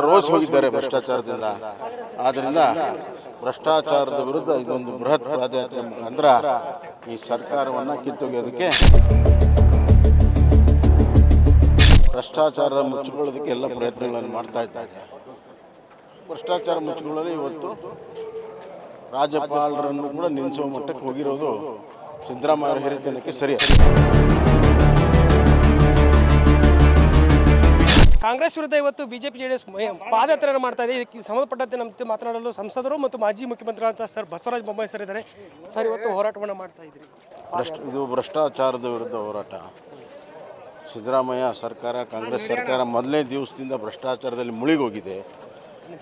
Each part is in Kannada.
ರೋಸಿ ಹೋಗಿದ್ದಾರೆ ಭ್ರಷ್ಟಾಚಾರದಿಂದ. ಆದ್ದರಿಂದ ಭ್ರಷ್ಟಾಚಾರದ ವಿರುದ್ಧ ಇದೊಂದು ಬೃಹತ್ ಪಾದಯಾತ್ರೆ ಮುಖಾಂತರ ಈ ಸರ್ಕಾರವನ್ನು ಕಿತ್ತೊಗೆಯೋದಕ್ಕೆ, ಭ್ರಷ್ಟಾಚಾರ ಮುಚ್ಚಿಕೊಳ್ಳೋದಕ್ಕೆ ಎಲ್ಲ ಪ್ರಯತ್ನಗಳನ್ನು ಮಾಡ್ತಾ ಇದ್ದಾರೆ. ಭ್ರಷ್ಟಾಚಾರ ಮುಚ್ಚಿಕೊಳ್ಳಲು ಇವತ್ತು ರಾಜ್ಯಪಾಲರನ್ನು ಕೂಡ ನಿಲ್ಲಿಸುವ ಮಟ್ಟಕ್ಕೆ ಹೋಗಿರೋದು ಸಿದ್ದರಾಮಯ್ಯ ಅವರ ಹಿರಿತನಕ್ಕೆ ಸರಿಯಲ್ಲ. ಕಾಂಗ್ರೆಸ್ ವಿರುದ್ಧ ಇವತ್ತು ಬಿಜೆಪಿ ಜೆಡಿಎಸ್ ಪಾದಯಾತ್ರೆ ಮಾಡ್ತಾ ಇದೆ. ಇದಕ್ಕೆ ಸಂಬಂಧಪಟ್ಟಂತೆ ನಮ್ಮ ಮಾತನಾಡಲು ಸಂಸದರು ಮತ್ತು ಮಾಜಿ ಮುಖ್ಯಮಂತ್ರಿಗಳಂತ ಸರ್ ಬಸವರಾಜ ಬೊಮ್ಮಾಯಿ ಸರ್ ಇದ್ದಾರೆ. ಸರ್, ಇವತ್ತು ಹೋರಾಟವನ್ನು ಮಾಡ್ತಾ ಇದ್ದೀರಿ. ಇದು ಭ್ರಷ್ಟಾಚಾರದ ವಿರುದ್ಧ ಹೋರಾಟ. ಸಿದ್ದರಾಮಯ್ಯ ಸರ್ಕಾರ, ಕಾಂಗ್ರೆಸ್ ಸರ್ಕಾರ ಮೊದಲನೇ ದಿವಸದಿಂದ ಭ್ರಷ್ಟಾಚಾರದಲ್ಲಿ ಮುಳುಗೋಗಿದೆ.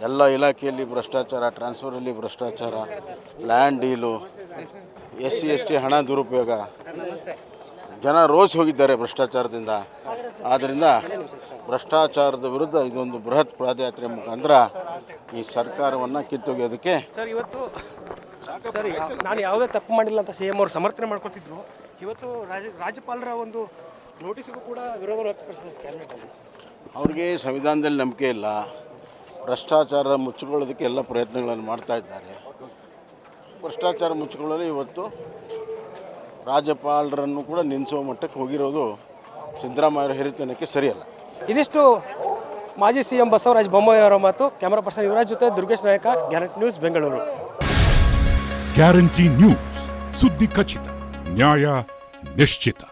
ಎಲ್ಲ ಇಲಾಖೆಯಲ್ಲಿ ಭ್ರಷ್ಟಾಚಾರ, ಟ್ರಾನ್ಸ್ಫರಲ್ಲಿ ಭ್ರಷ್ಟಾಚಾರ, ಲ್ಯಾಂಡ್ ಡೀಲು, SC/ST ಹಣ ದುರುಪಯೋಗ, ಜನ ರೋಸಿ ಹೋಗಿದ್ದಾರೆ ಭ್ರಷ್ಟಾಚಾರದಿಂದ. ಆದ್ದರಿಂದ ಭ್ರಷ್ಟಾಚಾರದ ವಿರುದ್ಧ ಇದೊಂದು ಬೃಹತ್ ಪಾದಯಾತ್ರೆ ಮುಖಾಂತರ ಈ ಸರ್ಕಾರವನ್ನು ಕಿತ್ತೊಗೆಯೋದಕ್ಕೆ. ಸರ್, ನಾನು ಯಾವುದೇ ತಪ್ಪು ಮಾಡಿಲ್ಲ ಅಂತ CM ಅವರು ಸಮರ್ಥನೆ ಮಾಡ್ಕೊತಿದ್ರು. ಇವತ್ತು ರಾಜ್ಯಪಾಲರ ಒಂದು ನೋಟಿಸ್ಗೂ ಕೂಡ ವಿರೋಧ ವ್ಯಕ್ತಪಡಿಸಿದ್ದಾರೆ ಕ್ಯಾಬಿನೆಟಲ್ಲಿ. ಅವ್ರಿಗೆ ಸಂವಿಧಾನದಲ್ಲಿ ನಂಬಿಕೆ ಇಲ್ಲ. ಭ್ರಷ್ಟಾಚಾರ ಮುಚ್ಚಿಕೊಳ್ಳೋದಕ್ಕೆ ಎಲ್ಲ ಪ್ರಯತ್ನಗಳನ್ನು ಮಾಡ್ತಾ ಇದ್ದಾರೆ. ಭ್ರಷ್ಟಾಚಾರ ಮುಚ್ಚಿಕೊಳ್ಳಲು ಇವತ್ತು ರಾಜ್ಯಪಾಲರನ್ನು ಕೂಡ ನಿಲ್ಲಿಸುವ ಮಟ್ಟಕ್ಕೆ ಹೋಗಿರೋದು ಸಿದ್ದರಾಮಯ್ಯ ಅವರ ಹಿರಿತನಕ್ಕೆ ಸರಿಯಲ್ಲ. ಇದಿಷ್ಟು ಮಾಜಿ CM ಬಸವರಾಜ ಬೊಮ್ಮಾಯಿ ಅವರ ಮಾತು. ಕ್ಯಾಮರಾ ಪರ್ಸನ್ ಯುವರಾಜ್ ಜೊತೆ ದುರ್ಗೇಶ್ ನಾಯಕ, guarantee news, Bengaluru. Guarantee news, ಸುದ್ದಿ ಖಚಿತ, ನ್ಯಾಯ ನಿಶ್ಚಿತ.